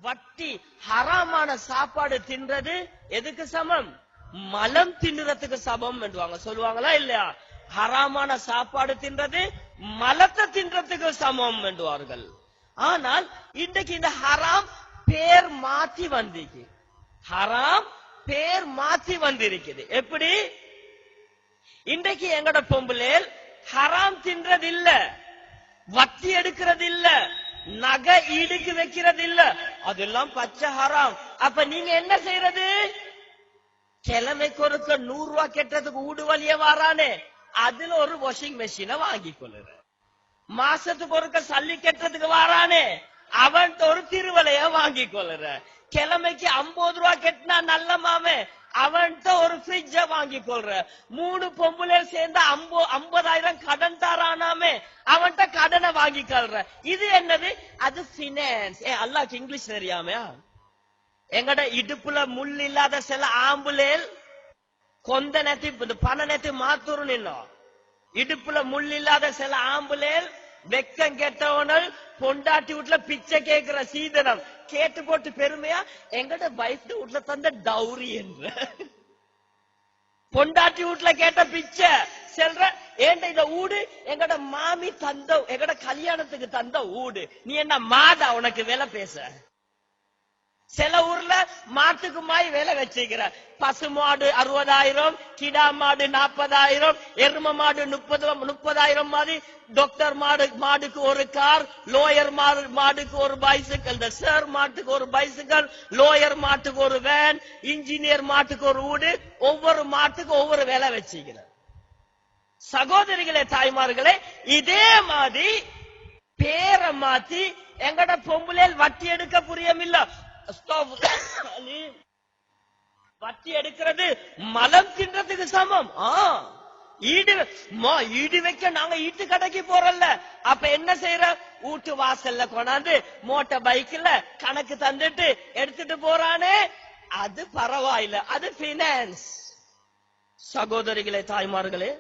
வட்டி ஹராமான சாப்பாடு தின்றது எதுக்கு சமம்? மலம் தின்னுறதுக்கு சமம் என்றுவாங்க. சொல்லுவாங்களா இல்லையா? ஹராமான சாப்பாடு தின்றது மலத்தை தின்றதுக்கு சமம் என்றுவார்கள். ஆனால் இன்றைக்கு இந்த ஹராம் பேர் மாத்தி வந்திருக்கு. ஹராம் பேர் மாத்தி வந்திருக்குது. எப்படி? இன்றைக்கு எங்கட பொம்புலேல் ஹராம் தின்றது இல்ல, வட்டி எடுக்கிறது இல்ல, நகை ஈடுக்கு வைக்கிறது இல்ல, அதெல்லாம் பச்சை ஹராம். அப்ப நீங்க என்ன செய்யறது? கிழமைக்கு ஒருக்க 100 ரூபாய் கெட்டதுக்கு ஊடு வழிய வாரானே, அதுல ஒரு வாஷிங் மெஷினை வாங்கி கொள்ளுற. மாசத்துக்கு ஒருக்க சல்லி கெட்டதுக்கு வாரானே, அவன் ஒரு திருவலைய வாங்கி கொள்ளுற. கிழமைக்கு 50 ரூபாய் கெட்டினா நல்ல மாமே, அவன்கிட்ட ஒரு ஃப்ரிட்ஜ வாங்கி கொள்ற. 3 பொம்புல சேர்ந்து 50,000 கடன் தாரானாமே, அவன்கிட்ட கடனை வாங்கி கொள்ற. இது என்னது? அது பினான்ஸ். அல்லாஹ்க்கு இங்கிலீஷ் தெரியாமையா? எங்கட இடுப்புல முள் இல்லாத சில ஆம்புலேல் கொந்த நேத்து பண நேத்து மாத்தூர் நின்னோம். இடுப்புல முள் இல்லாத சில ஆம்புலேல் வெக்கம் கெட்டவனல் பொண்டாட்டி வீட்டுல பிச்சை கேட்கிற சீதனம் கேட்டு போட்டு பெருமையா எங்கட வைஃப் வீட்டுல தந்த டவுரி என்ற பொண்டாட்டி வீட்டுல கேட்ட பிச்சை செல்ற. ஏண்ட இந்த ஊடு எங்கட மாமி தந்த, எங்கட கல்யாணத்துக்கு தந்த ஊடு, நீ என்ன மாதா உனக்கு வேலை பேச? சில ஊர்ல மாட்டுக்கு மாய் வேலை வச்சுக்கிற. பசு மாடு 60,000, கிடா மாடு 40,000, எரும மாடு 30,000 மாதிரி. டாக்டர் மாடுக்கு ஒரு கார், லோயர் மாடுக்கு ஒரு பைசிக்கல், சார் மாட்டுக்கு ஒரு பைசிக்கல், லோயர் மாட்டுக்கு ஒரு வேன், இன்ஜினியர் மாட்டுக்கு ஒரு வீடு. ஒவ்வொரு மாட்டுக்கு ஒவ்வொரு வேலை வச்சுக்கிற. சகோதரிகளே, தாய்மார்களே, இதே மாதிரி பேரை மாத்தி எங்கட பொம்புலேல் வட்டி எடுக்க புரியமில்ல. வட்டி எடுக்கிறது மலம் தின்றதுக்கு சமம். ஈடு வைக்க நாங்க ஈட்டு கடைக்கு போறோம்ல, அப்ப என்ன செய்யற? வீட்டு வாசல்ல கொண்டாந்து மோட்டார் பைக்ல கணக்கு தந்துட்டு எடுத்துட்டு போறானே, அது பரவாயில்ல, அது பினான்ஸ். சகோதரிகளே, தாய்மார்களே,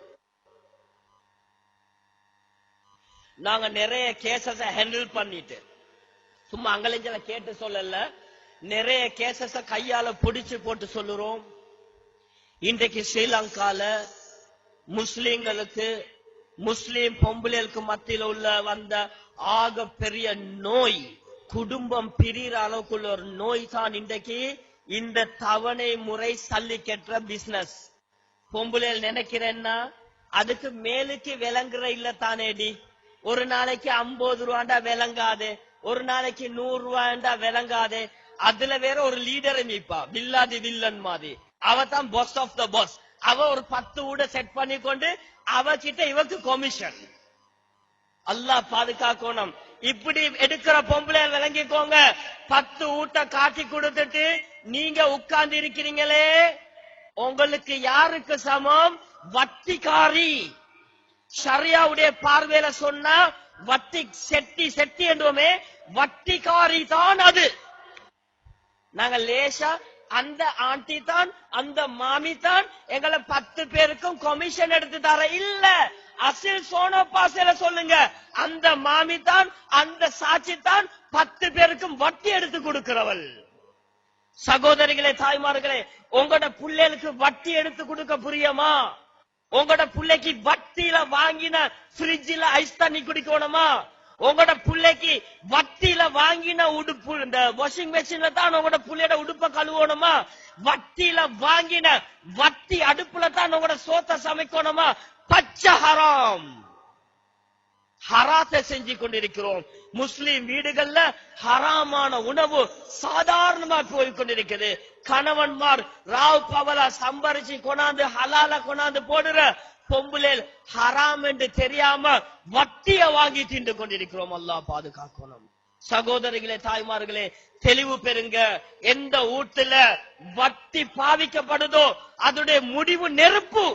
நாங்க நிறைய கேசஸ ஹேண்டில் பண்ணிட்டு சும்மா அங்கலஞ்சல கேட்டு சொல்லல, நிறைய கேசஸ கையால பிடிச்சு போட்டு சொல்லுறோம். இன்றைக்கு ஸ்ரீலங்கால முஸ்லிம்களுக்கு, முஸ்லிம் பொம்பளைகளுக்கு மத்தியில் உள்ள வந்த ஆக பெரிய நோய், குடும்பம் பிரிகிற அளவுக்குள்ள ஒரு நோய் தான் இன்றைக்கு இந்த தவணை முறை சல்லி கெட்டுற பிசினஸ். பொம்பளைகள் நினைக்கிறேன்னா அதுக்கு மேலுக்கு விளங்குற இல்ல தானேடி. ஒரு நாளைக்கு 50 ரூபாண்டா விளங்காதே, ஒரு நாளைக்கு 100 ரூபாண்டா விளங்காதே. அதுல வேற ஒரு லீடர் நிப்பா, வில்லாதி வில்லன் மாதிரி. அவ தான் பாஸ் ஆஃப் த பாஸ். அவ ஒரு 10 ஊட செட் பண்ணி கொண்டு அவகிட்ட இவக்கு கமிஷன். அல்லாஹ் பாதுகாக்கணும். இப்படி எடுக்கிற பொம்பளை விளங்கிக்கோங்க. 10 ஊட்ட காட்டி கொடுத்துட்டு நீங்க உட்கார்ந்து இருக்கிறீங்களே, உங்களுக்கு யாருக்கு சமம்? வட்டிக்காரி. ஷரியாவுடைய பார்வையில சொன்னா வட்டி செட்டி என்றுமே, வட்டிக்காரி தான் அது. நாங்க லேசா அந்த ஆண்டி தான், அந்த மாமி தான் எங்களை 10 பேருக்கும் கமிஷன் எடுத்து தர இல்ல. அசில் சோனோபாசையில சொல்லுங்க, அந்த மாமி தான், அந்த சாட்சி தான் 10 பேருக்கும் வட்டி எடுத்து கொடுக்கிறவள். சகோதரிகளே, தாய்மார்களே, உங்களோட பிள்ளைகளுக்கு வட்டி எடுத்து கொடுக்க புரியுமா? உங்களோட பிள்ளைக்கு வட்டியில வாங்கின ஃப்ரிட்ஜில ஐஸ் தண்ணி குடிக்கணுமா? உங்களோட பிள்ளைக்கு வட்டியில வாங்கின உடுப்பு இந்த வாஷிங் மெஷின்ல தான் உங்களோட பிள்ளையோட உடுப்ப கழுவணுமா? வட்டியில வாங்கின வட்டி அடுப்புல தான் உங்களோட சோத்தை சமைக்கணுமா? பச்சை ஹராம். ஹராத்தை செஞ்சு கொண்டிருக்கிறோம். முஸ்லிம் வீடுகள்ல ஹராமான உணவு சாதாரணமா போய் கொண்டிருக்கிறது. கணவன்மார் ராவ் பவலா சம்பரிச்சு கொண்டாந்து ஹலால கொண்டாந்து போடுற பொம்புலேல் ஹராம் என்று தெரியாம வட்டிய வாங்கி தின்று கொண்டிருக்கிறோம். அல்லாஹ் பாதுகாக்கணும். சகோதரிகளே, தாய்மார்களே, தெளிவு பெறுங்க. எந்த வீட்டுல வட்டி பாவிக்கப்படுதோ அதோடைய முடிவு நெருப்பு.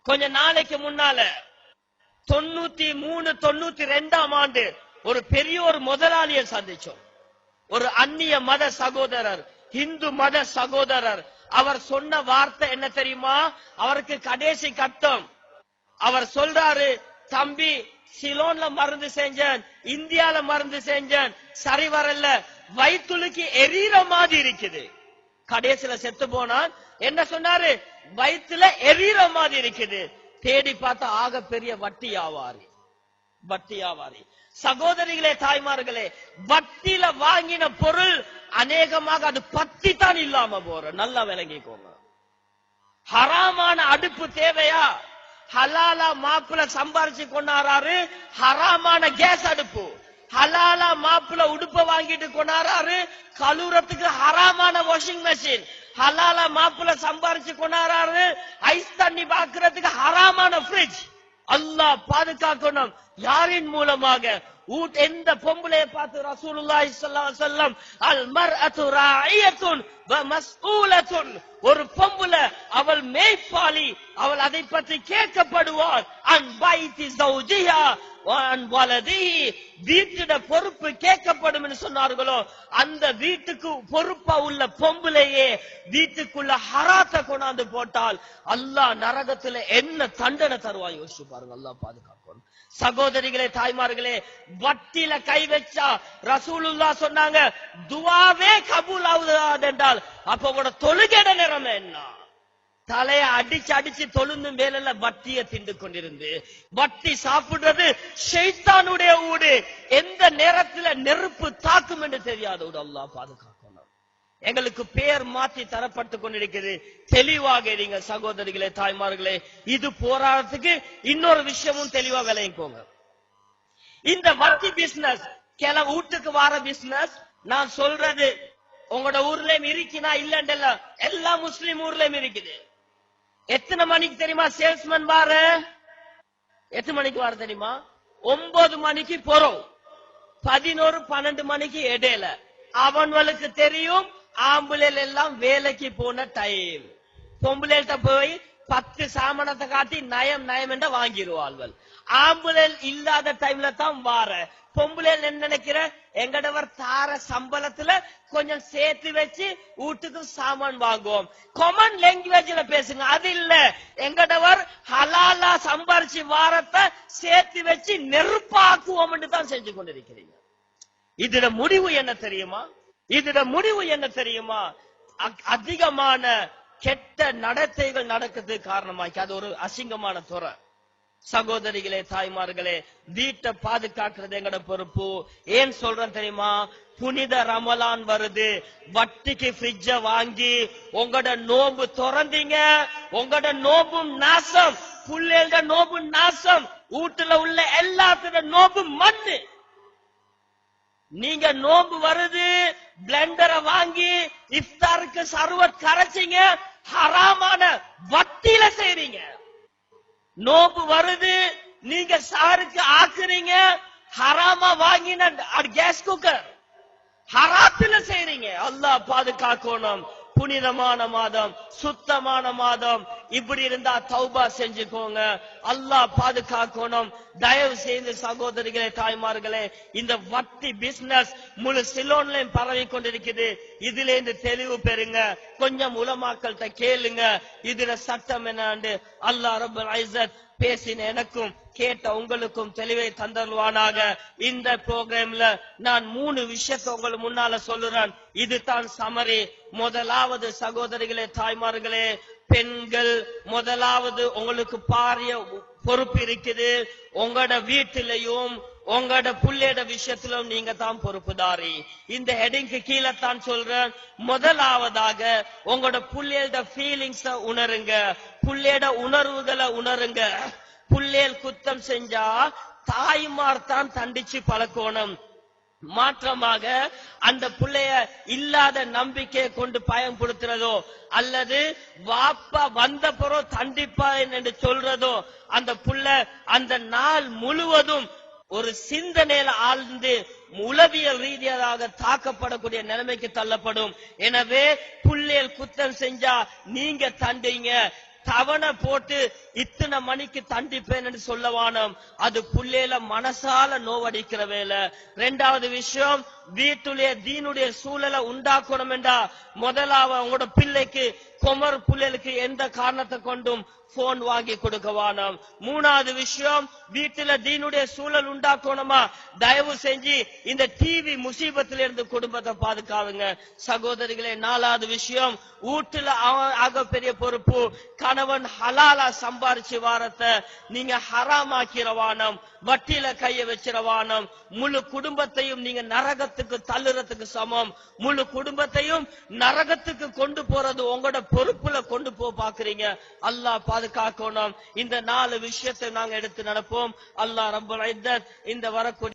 கொஞ்ச நாளைக்கு முன்னால 93, 92ஆம் ஆண்டு ஒரு பெரிய ஒரு முதலாளியை சந்திச்சோம். ஒரு அந்நிய மத சகோதரர், இந்து மத சகோதரர். அவர் சொன்ன வார்த்தை என்ன தெரியுமா? அவருக்கு கடைசி கட்டம். அவர் சொல்றாரு, தம்பி சிலோன்ல மருந்து செஞ்சேன், இந்தியால மருந்து செஞ்சேன், சரி வரல, வயிற்றுலுக்கு எரியிற மாதிரி இருக்குது. கடைசியில செத்து போனான். என்ன சொன்னாரு? வயிற்றுல எரியிற மாதிரி இருக்குது. தேடி பார்த்தா ஆக பெரிய வட்டி வியாபாரி. சகோதரிகளே, தாய்மார்களே, வட்டியில வாங்கின பொருள் அநேகமாக அது பத்தி தான் இல்லாம போற. நல்லா விளங்கிக்கோங்க. ஹராமான அடுப்பு தேவையா? ஹலாலா மாப்பிள சம்பாரிச்சு கொண்டாரு ஹராமான கேஸ் அடுப்பு. ஹலாலா மாப்பிள உடுப்ப வாங்கிட்டு கொண்டாரு கழுவுறதுக்கு ஹராமான வாஷிங் மெஷின். ஹலாலா மாப்பிள சம்பாரிச்சு கொண்டாரு ஐஸ் தண்ணி பாக்குறதுக்கு ஹராமான ஃப்ரிட்ஜ். அல்லாஹ் பாதுகாக்கணும். யாரின் மூலமாக? எந்த பொம்பளையை பார்த்து ரசூலுல்லாஹி ஸல்லல்லாஹு அலைஹி வஸல்லம் அல் மர்அத்து ராயியத்துன் வ மஸ்ஊலத்துன், ஒரு பொம்பளை அவள் மேய்ப்பாளி, அவள் அதை பற்றி கேட்கப்படுவார். அன் பைத்தி ஜௌஜிஹா வ அன் வலதிஹி, வீட்டுட பொறுப்பு கேட்கப்படும் என்று சொன்னார்களோ, அந்த வீட்டுக்கு பொறுப்பா உள்ள பொம்பளையே வீட்டுக்குள்ள ஹராத்தை கொண்டாந்து போட்டால் அல்லாஹ் நரகத்துல என்ன தண்டனை தருவான் யோசிச்சு பாருங்க. அல்லாஹ் பாதுகாக்கணும். சகோதரிகளே, தாய்மார்களே, வட்டில கை வச்சா ரசூலுல்லாஹ் சொன்னாங்க துஆவே கபூல் ஆகுது என்றால் அப்ப உங்களோட தொழுகைட நிலைமை என்ன? தலைய அடிச்சு தொழுந்து மேல வட்டிய திண்டு கொண்டிருந்து வட்டி சாப்பிடுறது ஷைத்தானுடைய ஊடு. எந்த நேரத்துல நெருப்பு தாக்கும் என்று தெரியாது. அல்லாஹ் பாதுகாக்கணும். எங்களுக்கு பேர் மாற்றி தரப்பட்டு கொண்டிருக்கிறது. தெளிவாக இருங்க சகோதரிகளே, தாய்மார்களே. இது போராட்டத்துக்கு இன்னொரு விஷயமும் தெளிவா விளையிக்கோங்க. இந்த வட்டி பிசினஸ் கிள வீட்டுக்கு வார பிசினஸ் நான் சொல்றது உங்களோட ஊர்லயும் இருக்கினா இல்லண்டல்ல, எல்லா முஸ்லிம் ஊர்லயும் இருக்குது. எத்தனை மணிக்கு தெரியுமா சேல்ஸ்மேன் வார? எத்தனை மணிக்கு வார தெரியுமா? 9 மணிக்கு போறோம், 11-12 மணிக்கு இடையில. அவங்களுக்கு தெரியும் ஆம்புலேல் எல்லாம் வேலைக்கு போன டைம். பொம்புலேல்ட்ட போய் 10 சாமானத்தை காட்டி நயம் என்ற வாங்கிடுவார்கள். ஆம்புலேல் இல்லாத டைம்ல தான் வார. பொம்புலேல் என்ன நினைக்கிற? எங்கடவர் தார சம்பளத்துல கொஞ்சம் சேர்த்து வச்சு வீட்டுக்கு சாமான் வாங்குவோம். காமன் லாங்குவேஜ்ல பேசுங்க. அது இல்ல, எங்கடவர் ஹலாலா சம்பாரிச்சு வாரத்தை சேர்த்து வச்சு நெருப்பாக்குவோம் என்று தான் செஞ்சு கொண்டிருக்கிறீங்க. இதோட முடிவு என்ன தெரியுமா? அதிகமான கெட்ட நடத்தைகள் நடக்கிறது காரணமாக்கி அது ஒரு அசிங்கமான துறை. சகோதரிகளே, தாய்மார்களே, வீட்டை பாதுகாக்கிறது எங்கட பொறுப்பு. ஏன் சொல்றேன் தெரியுமா? புனித ரமலான் வருது. வட்டிக்கு ஃப்ரிட்ஜ வாங்கி உங்களோட நோம்பு திறந்தீங்க, உங்களோட நோம்பும் நாசம், புள்ளைகளோட நோம்பும் நாசம், வீட்டுல உள்ள எல்லாத்தோட நோம்பு மண்ணு. நீங்க நோம்பு வருது பிளெண்டரை வாங்கி இஃப்தாருக்கு சர்வத் கரைச்சிங்க, ஹராமான வட்டியில செய்றீங்க. நோம்பு வருது நீங்க சாருக்கு ஆக்குறீங்க, ஹராமா வாங்கின கேஸ் குக்கர் ஹராத்துல செய்றீங்க. அல்லாஹ் பாதுகாக்கணும். புனிதமான மாதம், சுத்தமான மாதம். இப்படி இருந்தா தௌபா செஞ்சுக்கோங்க. அல்லாஹ் பாதுகாக்கணும். தயவு செய்து சகோதரிகளே, தாய்மார்களே, இந்த வட்டி பிசினஸ் முழு சிலோன்லயும் பரவி கொண்டிருக்குது. இதுல இருந்து தெளிவு பெறுங்க. கொஞ்சம் உலமாக்கள்கிட்ட கேளுங்க இதுல சட்டம் என்ன. அல்லாஹ் ரப்பல் இஸ்ஸத் பேசின எனக்கும் கேட்ட உங்களுக்கும் தெளிவை தந்தருவானாக. இந்த ப்ரோக்ராம்ல நான் 3 விஷயத்தை உங்களுக்கு முன்னால சொல்லுறேன். இதுதான் சமரி. முதலாவது சகோதரிகளே, தாய்மார்களே, பெண்கள் முதலாவது உங்களுக்கு பாரிய பொறுப்பு இருக்குது. உங்களோட வீட்டிலையும் உங்களோட புள்ளையோட விஷயத்திலும் நீங்க தான் பொறுப்புதாரி. இந்த ஹெடிங்க்கு கீழே தான் சொல்றேன். முதலாவதாக உங்களோட புள்ளையோட ஃபீலிங்ஸ உணருங்க, புள்ளையோட உணர்வுகளை உணருங்க. புள்ளையல் குத்தம் செஞ்சா தாய்மார் தான் தண்டிச்சு பழக்கணும். மாற்றமாக அந்த பிள்ளைய இல்லாத நம்பிக்கையை கொண்டு பயன்படுத்துறதோ அல்லது வாப்பா வந்த பிறகு தண்டிப்பா என்று சொல்றதோ அந்த புள்ள அந்த நாள் முழுவதும் ஒரு சிந்தனையில ஆழ்ந்து உளவியல் ரீதியாக தாக்கப்படக்கூடிய நிலைமைக்கு தள்ளப்படும். எனவே புள்ளையல் குத்தம் செஞ்சா நீங்க தண்டிங்க, தவணை போட்டு இத்தனை மணிக்கு தண்டிப்பேன் என்று சொல்லவானோம். அது புள்ளையில மனசால நோவடிக்கிற வேலை. 2வது விஷயம், வீட்டுடைய தீனுடைய சூழலை உண்டாக்கணும் என்றா முதலாவது உங்களோட பிள்ளைக்கு குமர் புள்ளைகளுக்கு எந்த காரணத்தை கொண்டும் போன் வாங்கி கொடுக்க வேணும். மூணாவது விஷயம், வீட்டுல தீனுடைய சூழல் உண்டாக்கணுமா, தயவு செஞ்சு இந்த டிவி முசீபத்தில இருந்து குடும்பத்தை பாதுகாவுங்க சகோதரிகளே. நாலாவது விஷயம், வீட்டுல ஆக பெரிய பொறுப்பு, கணவன் ஹலாலா சம்பாரிச்சு வாரத்தை நீங்க ஹராமாக்கிறவானம், வட்டியில கைய வச்சிரவானம். முழு குடும்பத்தையும் நீங்க நரகத்துக்கு தள்ளுறதுக்கு சமம். முழு குடும்பத்தையும் நரகத்துக்கு கொண்டு போறது உங்களோட பொறுப்புல கொண்டு பாக்குறீங்க. அல்லாஹ் பாதுகாக்கணும். இந்த 4 விஷயத்தை நாங்க எடுத்து நடப்போம். அல்லாஹ் ரப்பல் இஸ்ஸத் இந்த வரக்கூடிய